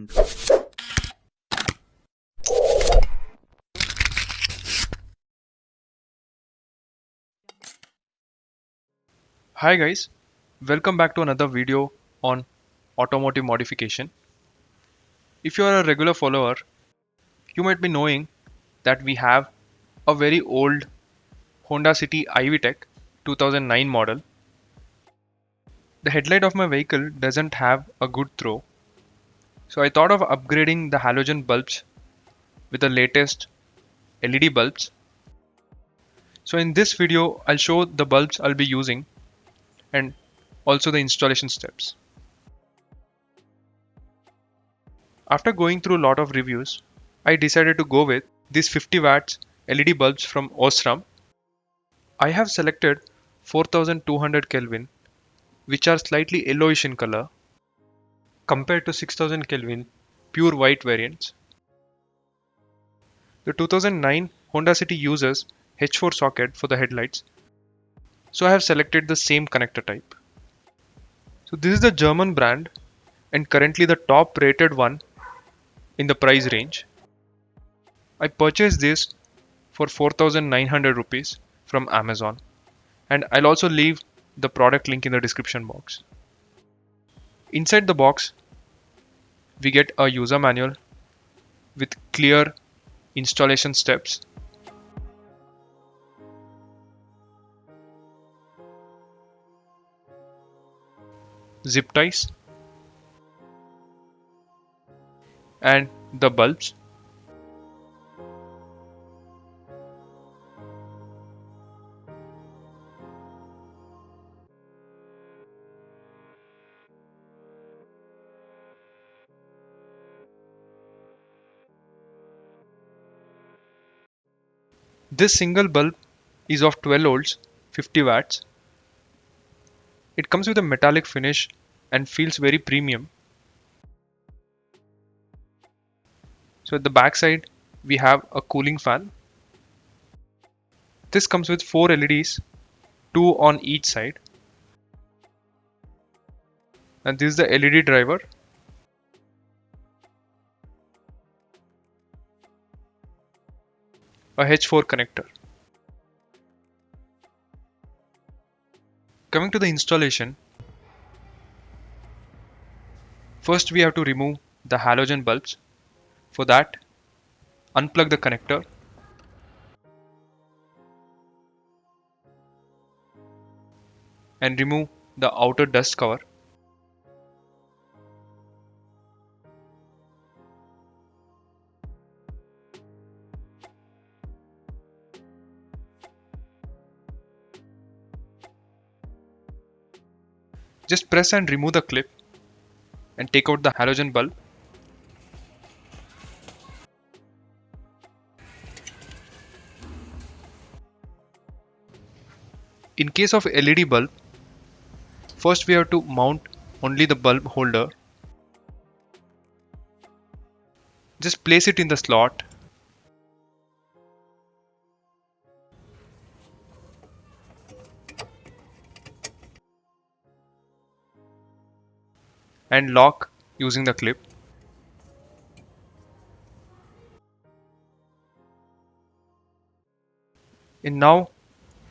end. Hi guys, welcome back to another video on automotive modification. If you are a regular follower, you might be knowing that we have a very old Honda City Ivy Tech 2009 model. The headlight of my vehicle doesn't have a good throw, so I thought of upgrading the halogen bulbs with the latest LED bulbs. So in this video, I'll show the bulbs I'll be using and also the installation steps. After going through a lot of reviews, I decided to go with these 50 watts LED bulbs from OSRAM. I have selected 4200 Kelvin, which are slightly yellowish in color, compared to 6000 Kelvin pure white variants. The 2009 Honda City uses H4 socket for the headlights, so I have selected the same connector type. So this is the German brand and currently the top rated one in the price range. I purchased this for 4900 rupees from Amazon, and I'll also leave the product link in the description box. Inside the box, we get a user manual with clear installation steps, zip ties, and the bulbs. This single bulb is of 12 volts, 50 watts. It comes with a metallic finish and feels very premium. So at the back side, we have a cooling fan. This comes with 4 LEDs, 2 on each side. And this is the LED driver. A H4 connector. Coming to the installation, first we have to remove the halogen bulbs. For that, unplug the connector and remove the outer dust cover. Just press and remove the clip and take out the halogen bulb. In case of LED bulb, first we have to mount only the bulb holder. Just place it in the slot and lock using the clip. And now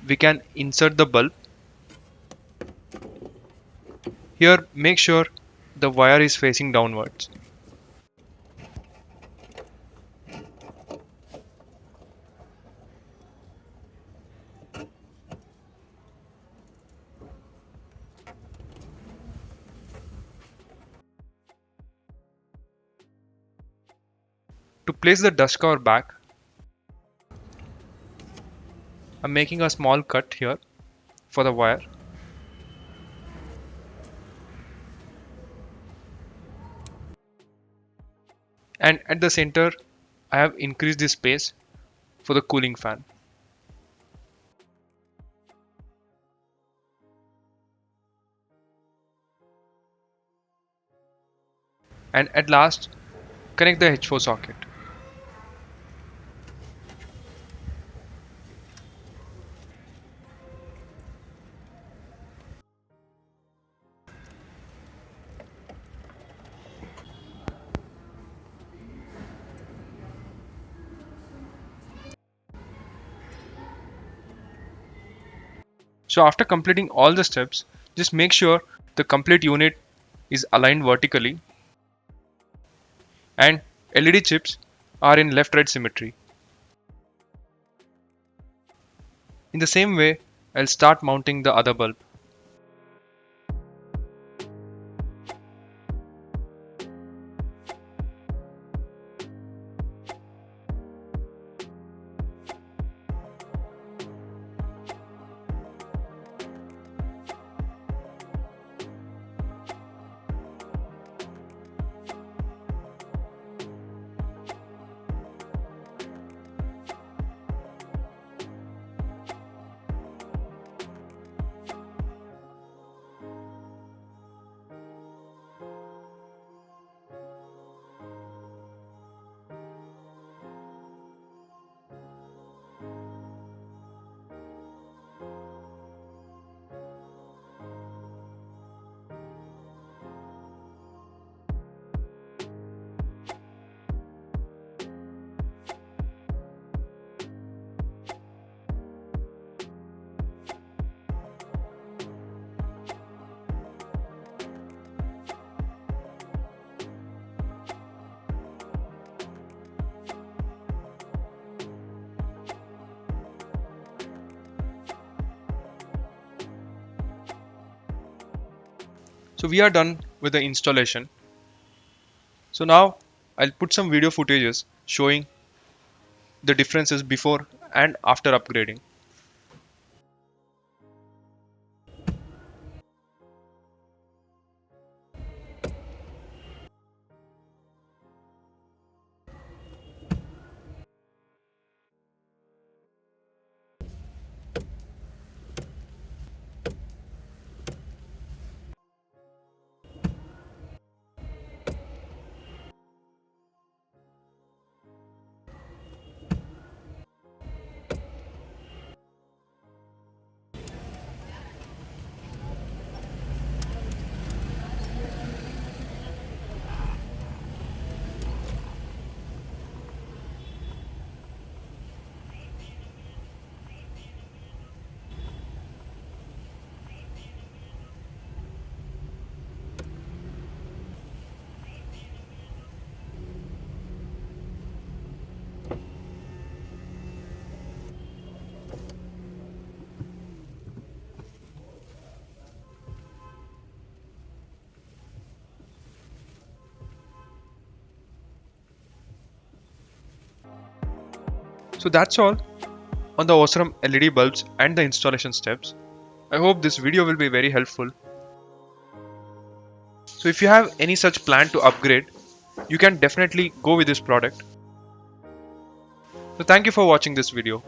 we can insert the bulb. Here make sure the wire is facing downwards. To place the dust cover back, I'm making a small cut here for the wire. And at the center, I have increased the space for the cooling fan. And at last, connect the H4 socket. So after completing all the steps, just make sure the complete unit is aligned vertically and LED chips are in left-right symmetry. In the same way, I'll start mounting the other bulb. So we are done with the installation. So now I'll put some video footages showing the differences before and after upgrading. So that's all on the OSRAM LED bulbs and the installation steps. I hope this video will be very helpful. So if you have any such plan to upgrade, you can definitely go with this product. So thank you for watching this video.